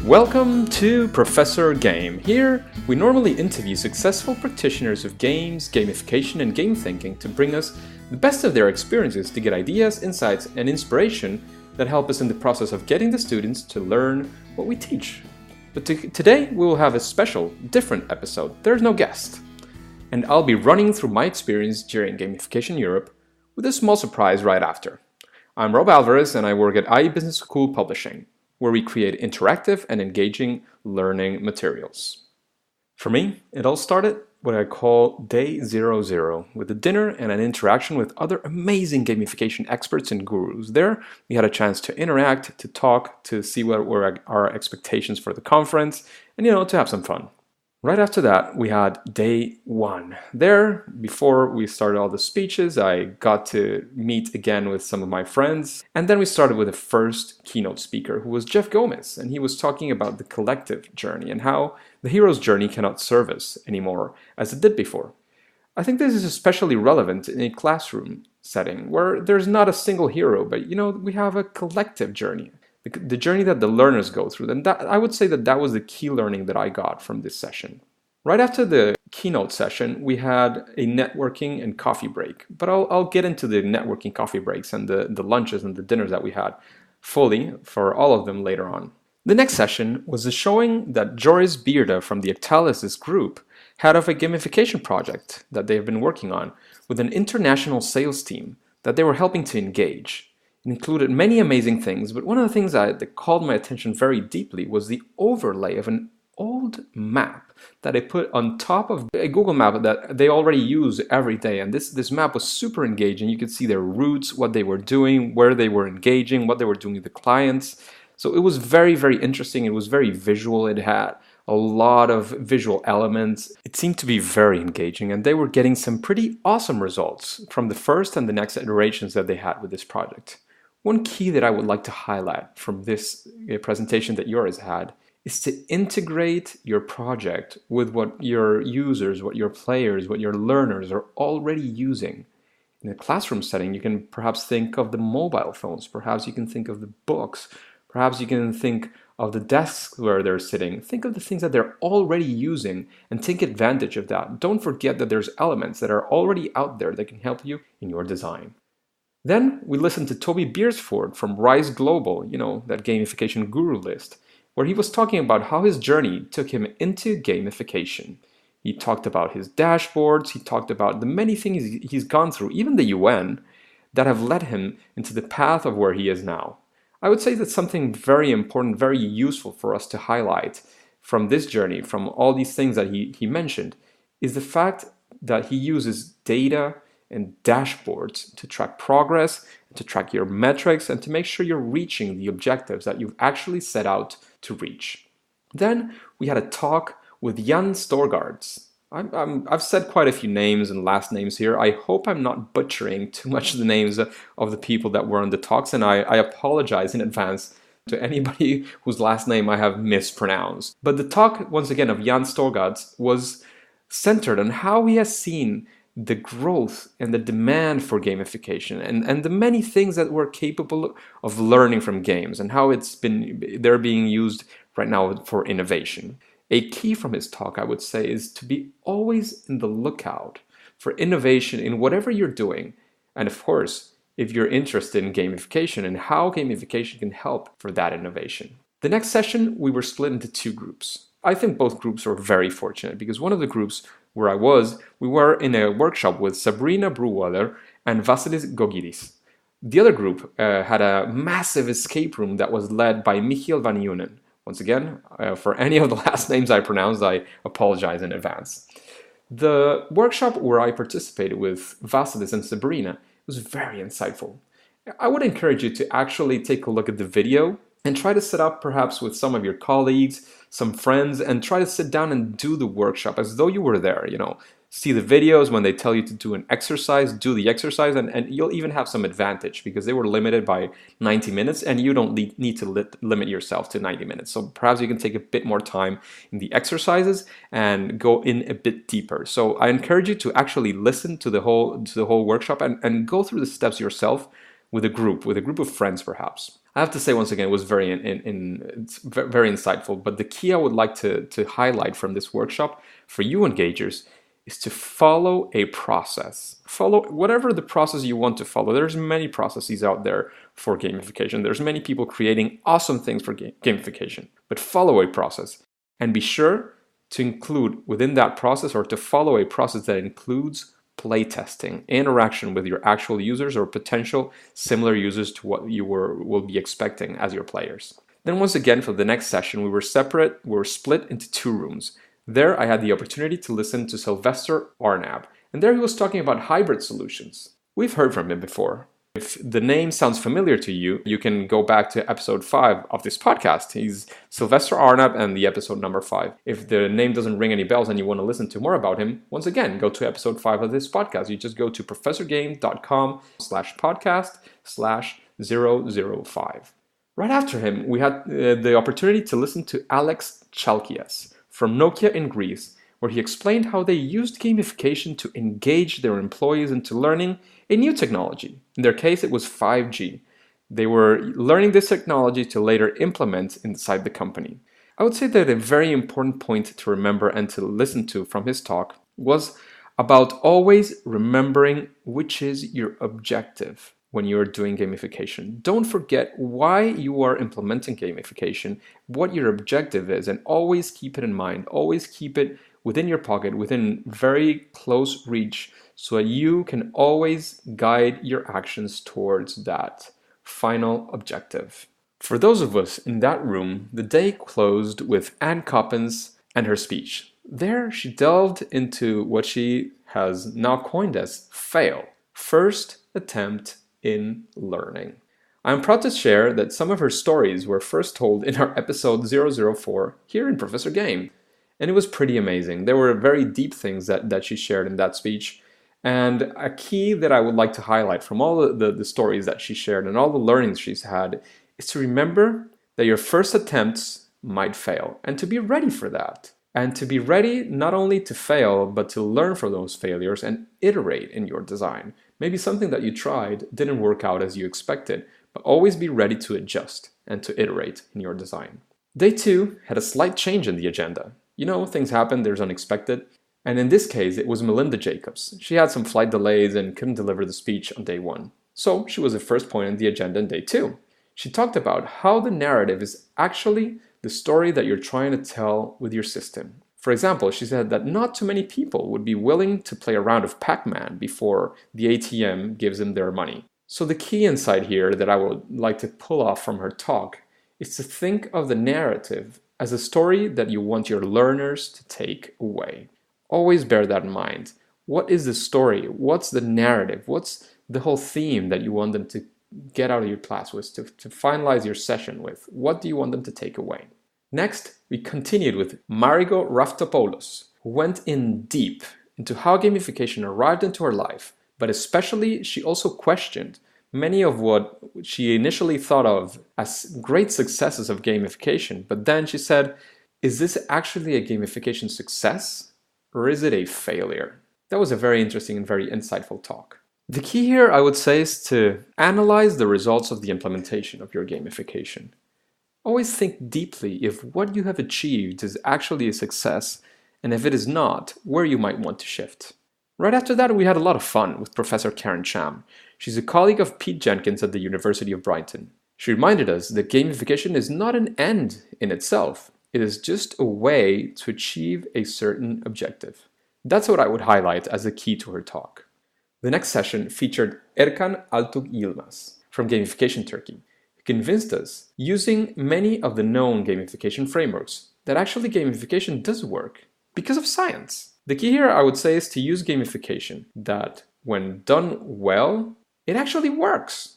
Welcome to Professor Game. Here, we normally interview successful practitioners of games, gamification, and game thinking to bring us the best of their experiences to get ideas, insights, and inspiration that help us in the process of getting the students to learn what we teach. But today, we will have a special, different episode. There's no guest. And I'll be running through my experience during Gamification Europe with a small surprise right after. I'm Rob Alvarez, and I work at IE Business School Publishing, where we create interactive and engaging learning materials. For me, it all started what I call Day 00, with a dinner and an interaction with other amazing gamification experts and gurus. There, we had a chance to interact, to talk, to see what were our expectations for the conference, and to have some fun. Right after that, we had Day 1. There, before we started all the speeches, I got to meet again with some of my friends. And then we started with the first keynote speaker, who was Jeff Gomez. And he was talking about the collective journey and how the hero's journey cannot serve us anymore as it did before. I think this is especially relevant in a classroom setting where there's not a single hero, but we have a collective journey. The journey that the learners go through. And I would say that was the key learning that I got from this session. Right after the keynote session, we had a networking and coffee break. But I'll get into the networking coffee breaks and the lunches and the dinners that we had fully for all of them later on. The next session was a showing that Joris Bearda from the Actalysis group had of a gamification project that they have been working on with an international sales team that they were helping to engage. It included many amazing things, but one of the things that called my attention very deeply was the overlay of an old map that I put on top of a Google map that they already use every day. And this map was super engaging. You could see their routes, what they were doing, where they were engaging, what they were doing with the clients. So it was very, very interesting. It was very visual. It had a lot of visual elements. It seemed to be very engaging, and they were getting some pretty awesome results from the first and the next iterations that they had with this project. One key that I would like to highlight from this presentation that Joris had is to integrate your project with what your users, what your players, what your learners are already using. In a classroom setting, you can perhaps think of the mobile phones, perhaps you can think of the books, perhaps you can think of the desks where they're sitting. Think of the things that they're already using and take advantage of that. Don't forget that there's elements that are already out there that can help you in your design. Then we listened to Toby Beersford from Rise Global, that gamification guru list, where he was talking about how his journey took him into gamification. He talked about his dashboards, he talked about the many things he's gone through, even the UN, that have led him into the path of where he is now. I would say that's something very important, very useful for us to highlight from this journey, from all these things that he mentioned, is the fact that he uses data and dashboards to track progress, to track your metrics, and to make sure you're reaching the objectives that you've actually set out to reach. Then we had a talk with Jan Storgaards. I've said quite a few names and last names here. I hope I'm not butchering too much of the names of the people that were on the talks, and I apologize in advance to anybody whose last name I have mispronounced. But the talk, once again, of Jan Storgaards was centered on how he has seen the growth and the demand for gamification and the many things that we're capable of learning from games and how they're being used right now for innovation. A key from his talk, I would say, is to be always in the lookout for innovation in whatever you're doing. And of course, if you're interested in gamification and how gamification can help for that innovation. The next session, we were split into two groups. I think both groups were very fortunate because one of the groups where we were in a workshop with Sabrina Bruwaller and Vasilis Gogidis. The other group had a massive escape room that was led by Michiel van Unen. Once again, for any of the last names I pronounced, I apologize in advance. The workshop where I participated with Vasilis and Sabrina was very insightful. I would encourage you to actually take a look at the video and try to set up perhaps with some of your colleagues, some friends, and try to sit down and do the workshop as though you were there, See the videos when they tell you to do an exercise, do the exercise, and you'll even have some advantage because they were limited by 90 minutes and you don't need to limit yourself to 90 minutes. So perhaps you can take a bit more time in the exercises and go in a bit deeper. So I encourage you to actually listen to the whole workshop and go through the steps yourself with a group of friends perhaps. I have to say once again, it was it's very insightful. But the key I would like to highlight from this workshop for you engagers is to follow a process. Follow whatever the process you want to follow. There's many processes out there for gamification. There's many people creating awesome things for gamification. But follow a process and be sure to include within that process, or to follow a process that includes playtesting, interaction with your actual users or potential similar users to what you will be expecting as your players. Then once again, for the next session, we were split into 2 rooms. There I had the opportunity to listen to Sylvester Arnab, and there he was talking about hybrid solutions. We've heard from him before. If the name sounds familiar to you, you can go back to episode 5 of this podcast. He's Sylvester Arnab and the episode number 5. If the name doesn't ring any bells and you want to listen to more about him, once again, go to episode 5 of this podcast. You just go to professorgame.com/podcast/005. Right after him, we had the opportunity to listen to Alex Chalkias from Nokia in Greece, where he explained how they used gamification to engage their employees into learning a new technology. In their case, it was 5G. They were learning this technology to later implement inside the company. I would say that a very important point to remember and to listen to from his talk was about always remembering which is your objective when you're doing gamification. Don't forget why you are implementing gamification, what your objective is, and always keep it in mind. Always keep it within your pocket, within very close reach, so that you can always guide your actions towards that final objective. For those of us in that room, the day closed with Anne Coppens and her speech. There she delved into what she has now coined as FAIL, first attempt in learning. I am proud to share that some of her stories were first told in our episode 004 here in Professor Game. And it was pretty amazing. There were very deep things that she shared in that speech. And a key that I would like to highlight from all the stories that she shared and all the learnings she's had is to remember that your first attempts might fail and to be ready for that. And to be ready not only to fail, but to learn from those failures and iterate in your design. Maybe something that you tried didn't work out as you expected, but always be ready to adjust and to iterate in your design. Day 2 had a slight change in the agenda. You know, things happen, there's unexpected. And in this case, it was Melinda Jacobs. She had some flight delays and couldn't deliver the speech on day 1. So she was the first point on the agenda in day 2. She talked about how the narrative is actually the story that you're trying to tell with your system. For example, she said that not too many people would be willing to play a round of Pac-Man before the ATM gives them their money. So the key insight here that I would like to pull off from her talk is to think of the narrative as a story that you want your learners to take away. Always bear that in mind. What is the story? What's the narrative? What's the whole theme that you want them to get out of your class with, to finalize your session with? What do you want them to take away? Next, we continued with Marigo Raftopoulos, who went in deep into how gamification arrived into her life, but especially she also questioned many of what she initially thought of as great successes of gamification. But then she said, is this actually a gamification success or is it a failure? That was a very interesting and very insightful talk. The key here, I would say, is to analyze the results of the implementation of your gamification. Always think deeply if what you have achieved is actually a success, and if it is not, where you might want to shift. Right after that, we had a lot of fun with Professor Karen Cham. She's a colleague of Pete Jenkins at the University of Brighton. She reminded us that gamification is not an end in itself. It is just a way to achieve a certain objective. That's what I would highlight as a key to her talk. The next session featured Erkan Altug Yilmaz from Gamification Turkey, who convinced us, using many of the known gamification frameworks, that actually gamification does work because of science. The key here, I would say, is to use gamification that, when done well, it actually works.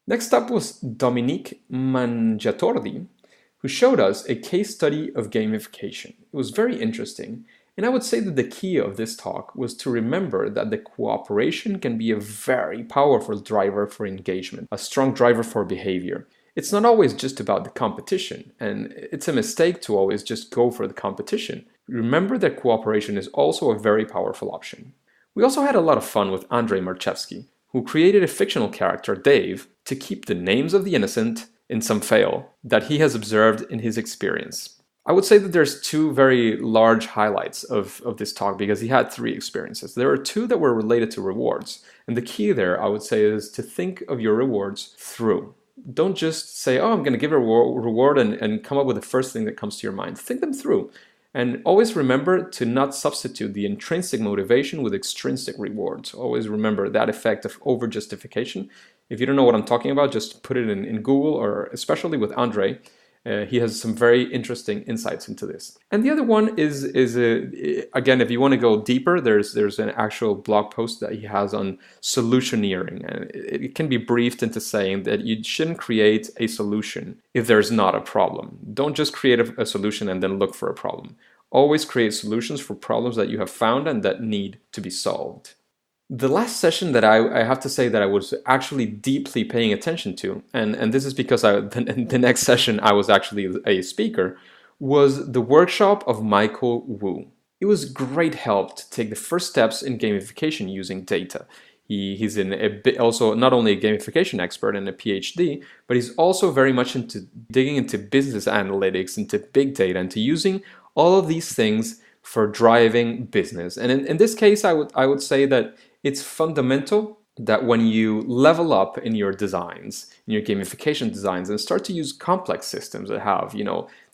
Next up was Dominique Mangiatordi, who showed us a case study of gamification. It was very interesting. And I would say that the key of this talk was to remember that the cooperation can be a very powerful driver for engagement, a strong driver for behavior. It's not always just about the competition, and it's a mistake to always just go for the competition. Remember that cooperation is also a very powerful option. We also had a lot of fun with Andrei Marchevsky, who created a fictional character, Dave, to keep the names of the innocent, in some fail that he has observed in his experience. I would say that there's two very large highlights of this talk because he had three experiences. There are two that were related to rewards. And the key there, I would say, is to think of your rewards through. Don't just say, oh, I'm going to give a reward and come up with the first thing that comes to your mind. Think them through. And always remember to not substitute the intrinsic motivation with extrinsic rewards. Always remember that effect of over-justification. If you don't know what I'm talking about, just put it in Google, or especially with Andre. He has some very interesting insights into this. And the other one is again, if you want to go deeper, there's an actual blog post that he has on solutioneering. And it can be briefed into saying that you shouldn't create a solution if there's not a problem. Don't just create a solution and then look for a problem. Always create solutions for problems that you have found and that need to be solved. The last session that I have to say that I was actually deeply paying attention to, and this is because the next session I was actually a speaker, was the workshop of Michael Wu. It was great help to take the first steps in gamification using data. He's also not only a gamification expert and a PhD, but he's also very much into digging into business analytics, into big data, into using all of these things for driving business. And in this case, I would say that it's fundamental that when you level up in your designs, in your gamification designs, and start to use complex systems that have,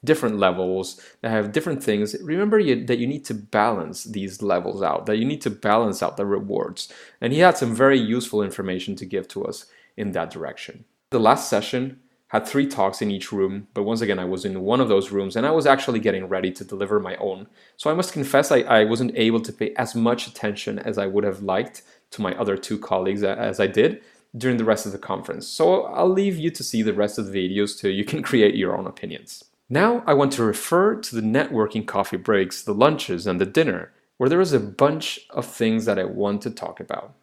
different levels, that have different things, remember that you need to balance these levels out, that you need to balance out the rewards. And he had some very useful information to give to us in that direction. The last session had 3 talks in each room, but once again, I was in one of those rooms and I was actually getting ready to deliver my own. So I must confess I wasn't able to pay as much attention as I would have liked to my other 2 colleagues as I did during the rest of the conference. So I'll leave you to see the rest of the videos so you can create your own opinions. Now I want to refer to the networking coffee breaks, the lunches, and the dinner, where there is a bunch of things that I want to talk about.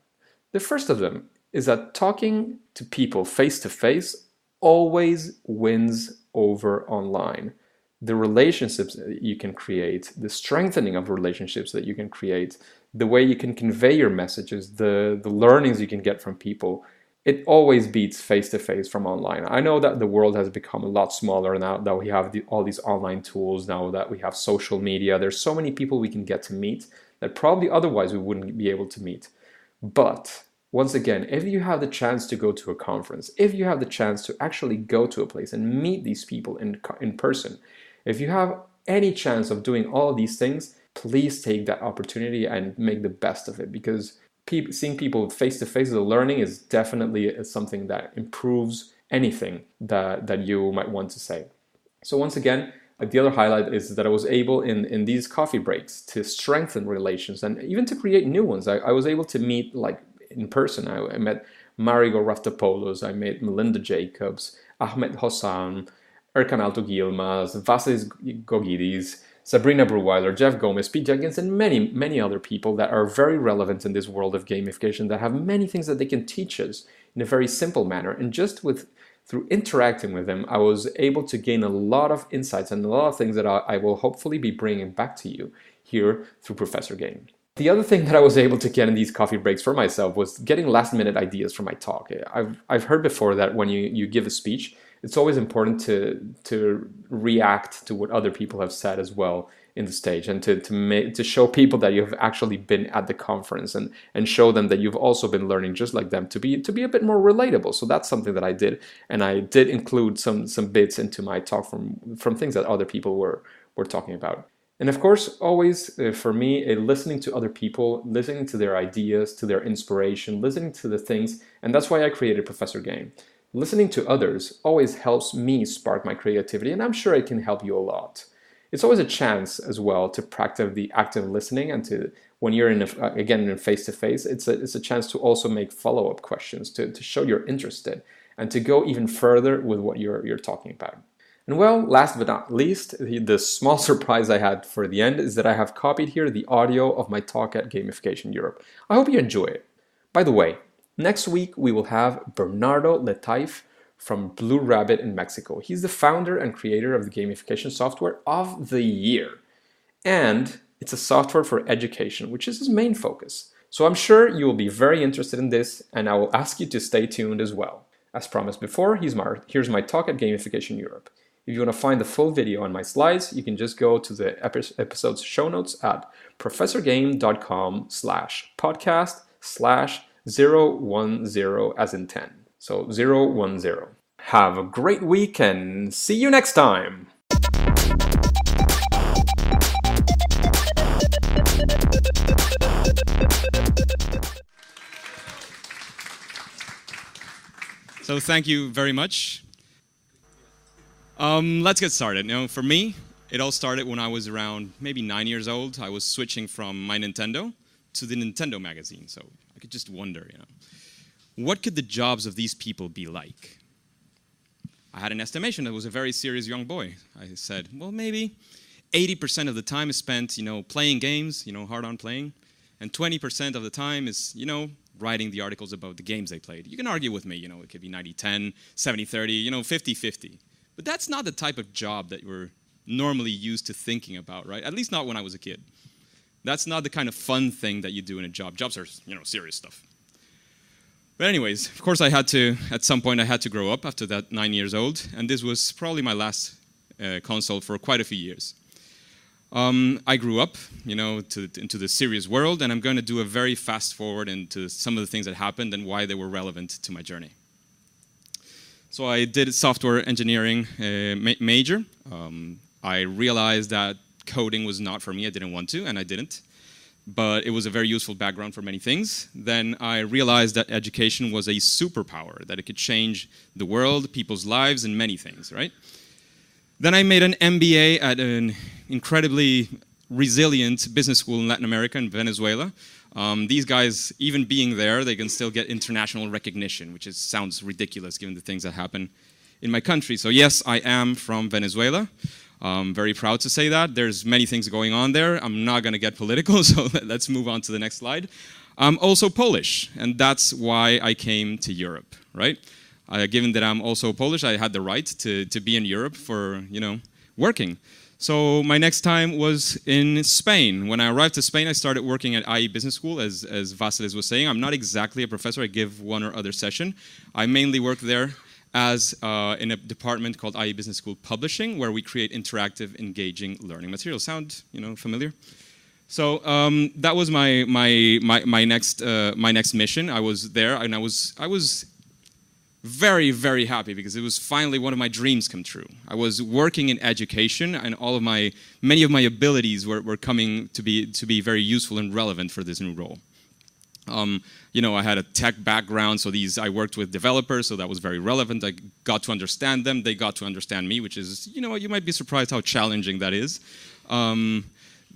The first of them is that talking to people face to face always wins over online. The relationships that you can create, the strengthening of relationships that you can create, the way you can convey your messages, the learnings you can get from people, it always beats face-to-face from online. I know that the world has become a lot smaller now that we have all these online tools, now that we have social media. There's so many people we can get to meet that probably otherwise we wouldn't be able to meet. But once again, if you have the chance to go to a conference, if you have the chance to actually go to a place and meet these people in person, if you have any chance of doing all of these things, please take that opportunity and make the best of it, because seeing people face to face, the learning is definitely something that improves anything that you might want to say. So once again, the other highlight is that I was able in these coffee breaks to strengthen relations and even to create new ones. I was able to meet in person. I met Marigo Raftopoulos, I met Melinda Jacobs, Ahmed Hossam, Erkan Alto-Gilmaz, Vasis Gogidis, Sabrina Bruweiler, Jeff Gomez, Pete Jenkins, and many, many other people that are very relevant in this world of gamification, that have many things that they can teach us in a very simple manner. And just through interacting with them, I was able to gain a lot of insights and a lot of things that I will hopefully be bringing back to you here through Professor Game. The other thing that I was able to get in these coffee breaks for myself was getting last-minute ideas for my talk. I've heard before that when you give a speech, it's always important to react to what other people have said as well in the stage, and to show people that you've actually been at the conference and show them that you've also been learning just like them, to be a bit more relatable. So that's something that I did, and I did include some bits into my talk from things that other people were talking about. And of course, always for me, listening to other people, listening to their ideas, to their inspiration, listening to the things, and that's why I created Professor Game. Listening to others always helps me spark my creativity, and I'm sure it can help you a lot. It's always a chance as well to practice the active listening, and when you're in face-to-face, it's a chance to also make follow-up questions, to show you're interested, and to go even further with what you're talking about. And well, last but not least, the small surprise I had for the end is that I have copied here the audio of my talk at Gamification Europe. I hope you enjoy it. By the way, next week we will have Bernardo Letaif from Blue Rabbit in Mexico. He's the founder and creator of the gamification software of the year. And it's a software for education, which is his main focus. So I'm sure you will be very interested in this, and I will ask you to stay tuned as well. As promised before, here's my talk at Gamification Europe. If you want to find the full video on my slides, you can just go to the episode's show notes at professorgame.com/podcast/010 as in 10. So 010. Have a great week and see you next time! So thank you very much. Let's get started. For me, it all started when I was around maybe 9 years old. I was switching from my Nintendo to the Nintendo magazine. So I could just wonder, what could the jobs of these people be like? I had an estimation that was a very serious young boy. I said, well, maybe 80% of the time is spent, playing games, hard on playing, and 20% of the time is, writing the articles about the games they played. You can argue with me, it could be 90-10, 70-30, 50-50. But that's not the type of job that we're normally used to thinking about, right? At least not when I was a kid. That's not the kind of fun thing that you do in a job. Jobs are, serious stuff. But anyways, of course at some point I had to grow up after that 9 years old, and this was probably my last console for quite a few years. I grew up, into the serious world, and I'm going to do a very fast forward into some of the things that happened and why they were relevant to my journey. So I did a software engineering major. I realized that coding was not for me. I didn't want to, and I didn't. But it was a very useful background for many things. Then I realized that education was a superpower, that it could change the world, people's lives, and many things, right? Then I made an MBA at an incredibly resilient business school in Latin America, in Venezuela. These guys, even being there, they can still get international recognition, which sounds ridiculous given the things that happen in my country. So yes, I am from Venezuela. I'm very proud to say that. There's many things going on there. I'm not going to get political, so let's move on to the next slide. I'm also Polish, and that's why I came to Europe, right? Given that I'm also Polish, I had the right to be in Europe for, working. So my next time was in Spain. When I arrived to Spain, I started working at IE Business School, as Vasilis was saying. I'm not exactly a professor. I give one or other session. I mainly work there as in a department called IE Business School Publishing, where we create interactive, engaging learning materials. Sound, familiar? So that was my next mission. I was there, and I was very, very happy because it was finally one of my dreams come true. I was working in education, and many of my abilities were coming to be very useful and relevant for this new role. I had a tech background, so I worked with developers, so that was very relevant. I got to understand them, they got to understand me, which is, you might be surprised how challenging that is.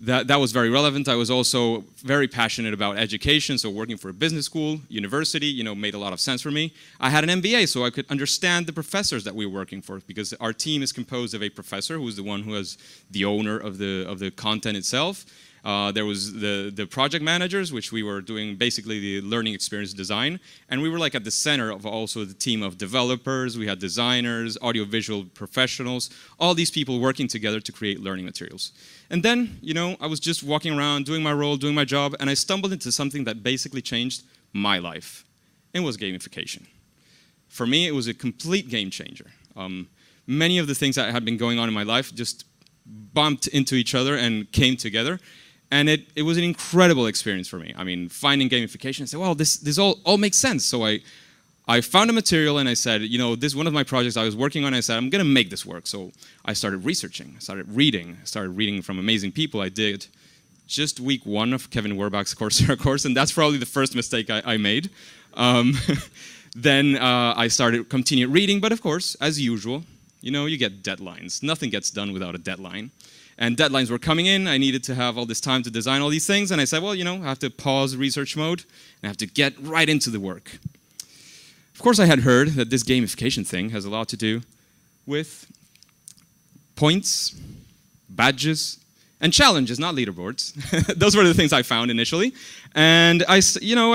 That was very relevant. I was also very passionate about education, so working for a business school, university, made a lot of sense for me. I had an MBA, so I could understand the professors that we were working for, because our team is composed of a professor who is the one who is the owner of the content itself. There was the project managers, which we were doing basically the learning experience design, and we were like at the center of also the team of developers. We had designers, audiovisual professionals, all these people working together to create learning materials. And then, I was just walking around, doing my role, doing my job, and I stumbled into something that basically changed my life. It was gamification. For me, it was a complete game changer. Many of the things that had been going on in my life just bumped into each other and came together. And it was an incredible experience for me. I mean, finding gamification, I said, well, this all makes sense. So I found a material and I said, this is one of my projects I was working on. I said, I'm going to make this work. So I started researching, I started reading from amazing people. I did just week 1 of Kevin Werbach's Coursera course, and that's probably the first mistake I made. Then I continued reading, but of course, as usual, you get deadlines. Nothing gets done without a deadline. And deadlines were coming in. I needed to have all this time to design all these things. And I said, well, I have to pause research mode and I have to get right into the work. Of course, I had heard that this gamification thing has a lot to do with points, badges, and challenges, not leaderboards. Those were the things I found initially. And I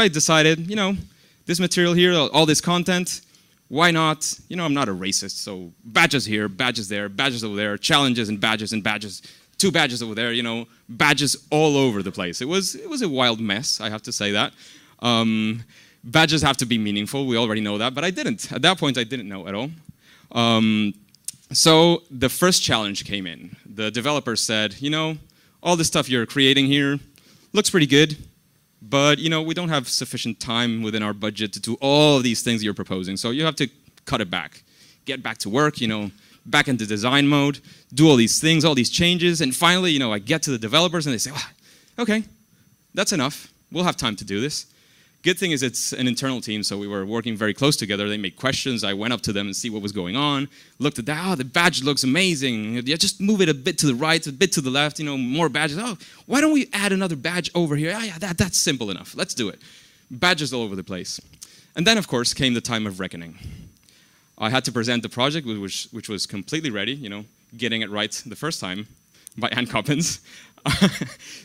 decided, this material here, all this content, why not? I'm not a racist, so badges here, badges there, badges over there, challenges and badges, 2 badges over there, badges all over the place. It was a wild mess, I have to say that. Badges have to be meaningful, we already know that, but I didn't. At that point, I didn't know at all. So the first challenge came in. The developer said, you know, all this stuff you're creating here looks pretty good, but you know, we don't have sufficient time within our budget to do all of these things you're proposing, so you have to cut it back. Get back to work, you know, back into design mode, do all these things, all these changes, and finally, you know, I get to the developers and they say, oh, okay, that's enough. We'll have time to do this. Good thing is it's an internal team, so we were working very close together. They made questions. I went up to them and see what was going on. Looked at that. Oh, the badge looks amazing. Yeah, just move it a bit to the right, a bit to the left. You know, more badges. Oh, why don't we add another badge over here? Yeah, that's simple enough. Let's do it. Badges all over the place. And then, of course, came the time of reckoning. I had to present the project, which was completely ready. You know, getting it right the first time by Ann Coppins.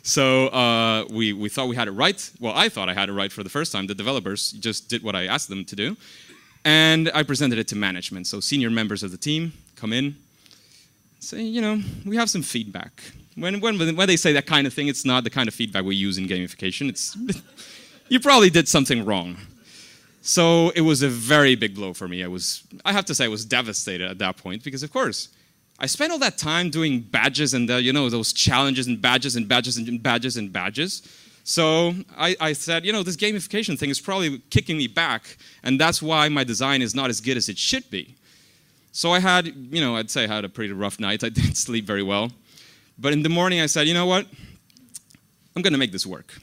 So we thought we had it right. Well, I thought I had it right for the first time. The developers just did what I asked them to do. And I presented it to management. So senior members of the team come in, say, you know, we have some feedback. When they say that kind of thing, it's not the kind of feedback we use in gamification. It's, you probably did something wrong. So it was a very big blow for me. I have to say I was devastated at that point because, of course, I spent all that time doing badges and you know, those challenges and badges and badges and badges and badges. So I said, you know, this gamification thing is probably kicking me back, and that's why my design is not as good as it should be. So I had, you know, I'd say I had a pretty rough night. I didn't sleep very well. But in the morning I said, you know what? I'm going to make this work.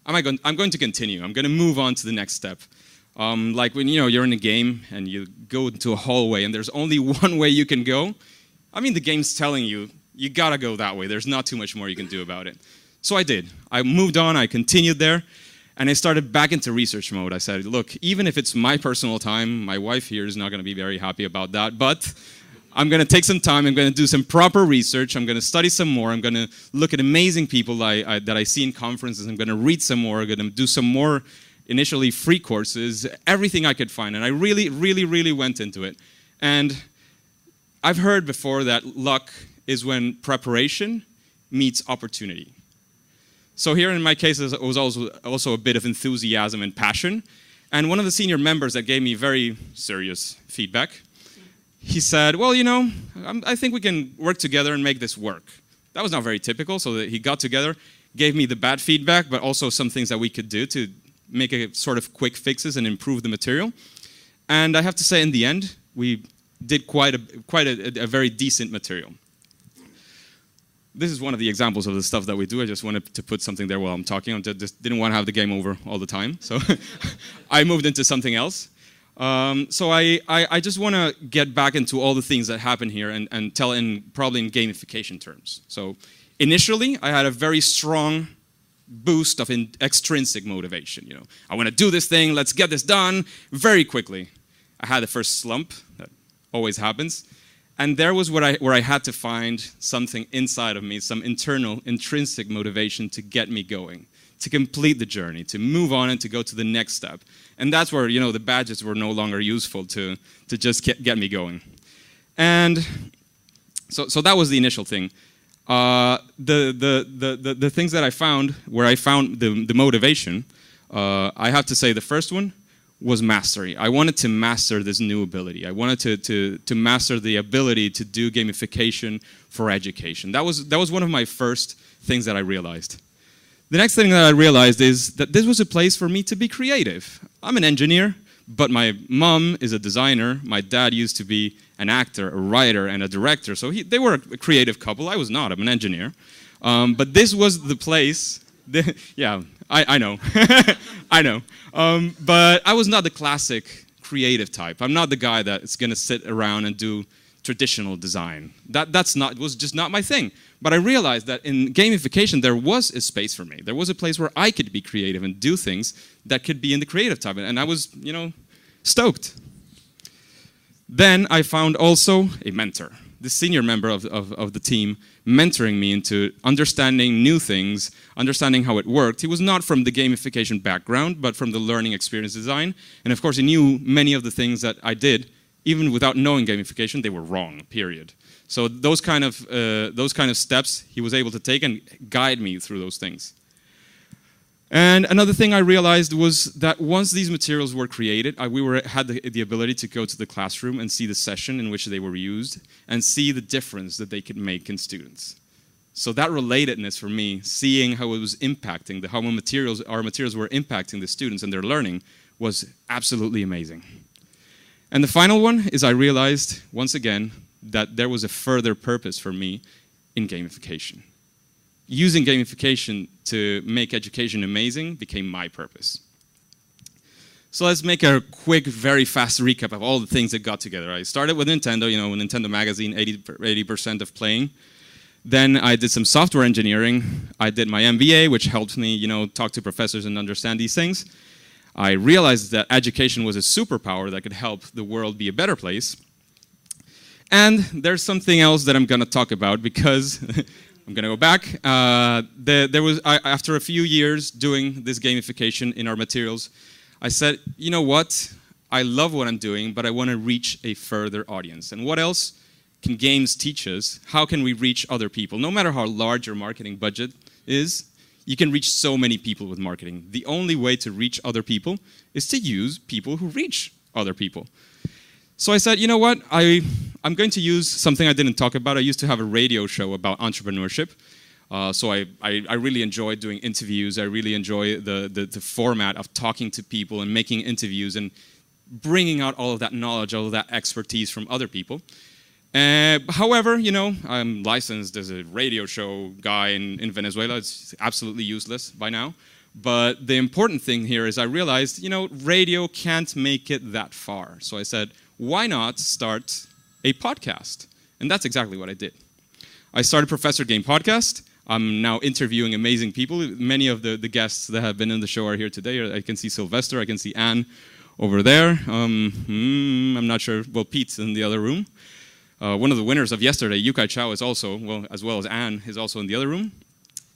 I'm going to continue. I'm going to move on to the next step. Like when, you know, you're in a game and you go into a hallway and there's only one way you can go. I mean, the game's telling you, you gotta go that way. There's not too much more you can do about it. So I did. I moved on, I continued there, and I started back into research mode. I said, look, even if it's my personal time, my wife here is not gonna be very happy about that, but I'm gonna take some time, I'm gonna do some proper research, I'm gonna study some more, I'm gonna look at amazing people that I see in conferences, I'm gonna read some more, I'm gonna do some more initially free courses, everything I could find, and I really, really, really went into it. And I've heard before that luck is when preparation meets opportunity. So here in my case, it was also a bit of enthusiasm and passion. And one of the senior members that gave me very serious feedback, he said, well, you know, I think we can work together and make this work. That was not very typical, so that he got together, gave me the bad feedback, but also some things that we could do to make a sort of quick fixes and improve the material. And I have to say, in the end, we did quite a very decent material. This is one of the examples of the stuff that we do. I just wanted to put something there while I'm talking. I just didn't want to have the game over all the time. So I moved into something else. So I just want to get back into all the things that happen here and tell probably in gamification terms. So initially, I had a very strong boost of extrinsic motivation. You know, I want to do this thing. Let's get this done very quickly. I had the first slump. That always happens. And there was where I had to find something inside of me, some internal, intrinsic motivation to get me going, to complete the journey, to move on and to go to the next step. And that's where, you know, the badges were no longer useful to just get me going. And so that was the initial thing. The things that I found, where I found the motivation, I have to say the first one was mastery. I wanted to master this new ability. I wanted to master the ability to do gamification for education. That was one of my first things that I realized. The next thing that I realized is that this was a place for me to be creative. I'm an engineer, but my mom is a designer. My dad used to be an actor, a writer, and a director. So they were a creative couple. I was not. I'm an engineer. But this was the place. Yeah, I know. I know. But I was not the classic creative type. I'm not the guy that's going to sit around and do traditional design. It was just not my thing. But I realized that in gamification, there was a space for me. There was a place where I could be creative and do things that could be in the creative type. And I was, you know, stoked. Then I found also a mentor, the senior member of the team, mentoring me into understanding new things, understanding how it worked. He was not from the gamification background, but from the learning experience design. And of course, he knew many of the things that I did, even without knowing gamification, they were wrong, period. So those kind of steps he was able to take and guide me through those things. And another thing I realized was that once these materials were created, had the ability to go to the classroom and see the session in which they were used and see the difference that they could make in students. So that relatedness for me, seeing how it was impacting, how our materials were impacting the students and their learning, was absolutely amazing. And the final one is I realized, once again, that there was a further purpose for me in gamification. Using gamification to make education amazing became my purpose. So let's make a quick, very fast recap of all the things that got together. I started with Nintendo, with Nintendo Magazine, 80% of playing. Then I did some software engineering. I did my MBA, which helped me, talk to professors and understand these things. I realized that education was a superpower that could help the world be a better place. And there's something else that I'm going to talk about because I'm going to go back. After a few years doing this gamification in our materials, I said, you know what? I love what I'm doing, but I want to reach a further audience. And what else can games teach us? How can we reach other people? No matter how large your marketing budget is, you can reach so many people with marketing. The only way to reach other people is to use people who reach other people. So I said, you know what? I'm going to use something I didn't talk about. I used to have a radio show about entrepreneurship. So I really enjoy doing interviews. I really enjoy the format of talking to people and making interviews and bringing out all of that knowledge, all of that expertise from other people. However, I'm licensed as a radio show guy in Venezuela. It's absolutely useless by now. But the important thing here is I realized, radio can't make it that far. So I said, why not start a podcast? And that's exactly what I did. I started Professor Game Podcast. I'm now interviewing amazing people. Many of the guests that have been in the show are here today. I can see Sylvester, I can see Anne over there. I'm not sure, Pete's in the other room. One of the winners of yesterday, Yukai Chao, is also, as well as Anne, is also in the other room.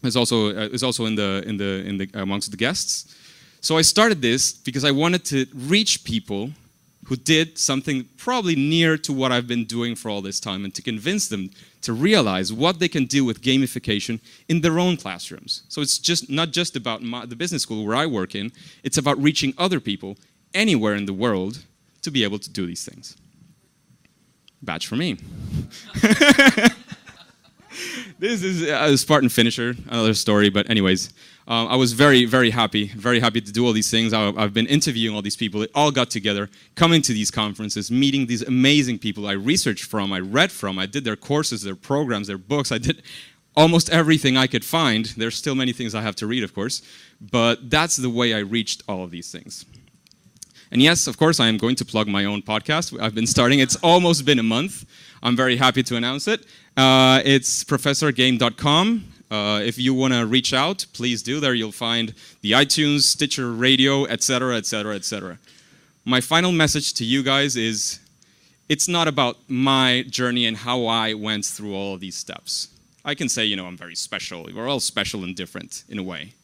Is also in the amongst the guests. So I started this because I wanted to reach people who did something probably near to what I've been doing for all this time, and to convince them to realize what they can do with gamification in their own classrooms. So it's not just about the business school where I work in, it's about reaching other people anywhere in the world to be able to do these things. Badge for me. This is a Spartan finisher, another story, but anyways, I was very, very happy to do all these things. I've been interviewing all these people. It all got together, coming to these conferences, meeting these amazing people I researched from, I read from, I did their courses, their programs, their books. I did almost everything I could find. There's still many things I have to read, of course, but that's the way I reached all of these things. And yes, of course, I am going to plug my own podcast. I've been starting. It's almost been a month. I'm very happy to announce it. It's professorgame.com. If you want to reach out, please do. There you'll find the iTunes, Stitcher Radio, etc., etc., etc. My final message to you guys is, it's not about my journey and how I went through all of these steps. I can say, I'm very special. We're all special and different in a way.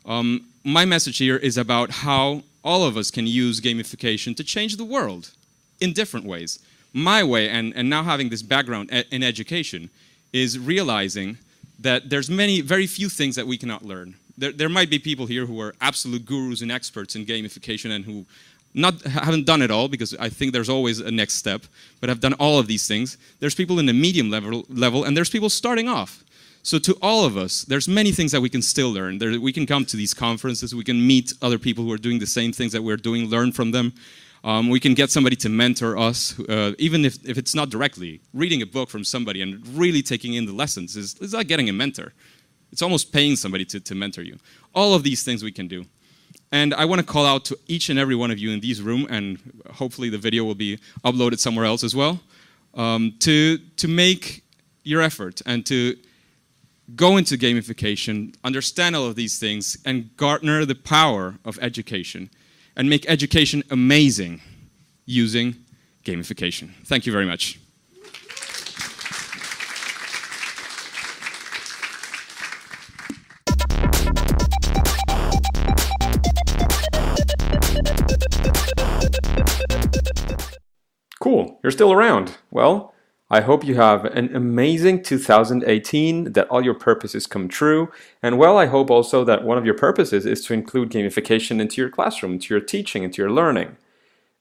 My message here is about how all of us can use gamification to change the world in different ways. My way, and now having this background in education, is realizing that there's very few things that we cannot learn. There might be people here who are absolute gurus and experts in gamification and who haven't done it all, because I think there's always a next step, but have done all of these things. There's people in the medium level, and there's people starting off. So to all of us, there's many things that we can still learn. We can come to these conferences, we can meet other people who are doing the same things that we're doing, learn from them. We can get somebody to mentor us, even if it's not directly. Reading a book from somebody and really taking in the lessons is like getting a mentor. It's almost paying somebody to mentor you. All of these things we can do. And I want to call out to each and every one of you in this room, and hopefully the video will be uploaded somewhere else as well, to make your effort and to go into gamification, understand all of these things, and garner the power of education, and make education amazing using gamification. Thank you very much. Cool, you're still around. Well, I hope you have an amazing 2018, that all your purposes come true. And well, I hope also that one of your purposes is to include gamification into your classroom, into your teaching, into your learning.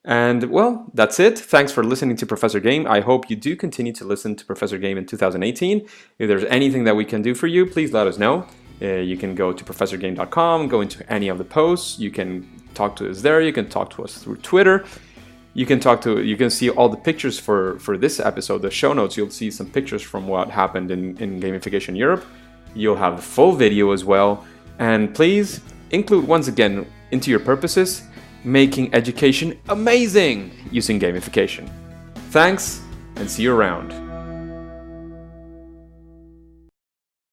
And well, that's it. Thanks for listening to Professor Game. I hope you do continue to listen to Professor Game in 2018. If there's anything that we can do for you, please let us know. You can go to professorgame.com, go into any of the posts. You can talk to us there. You can talk to us through Twitter. You can see all the pictures for this episode, the show notes. You'll see some pictures from what happened in Gamification Europe. You'll have the full video as well. And please include, once again, into your purposes, making education amazing using gamification. Thanks, and see you around.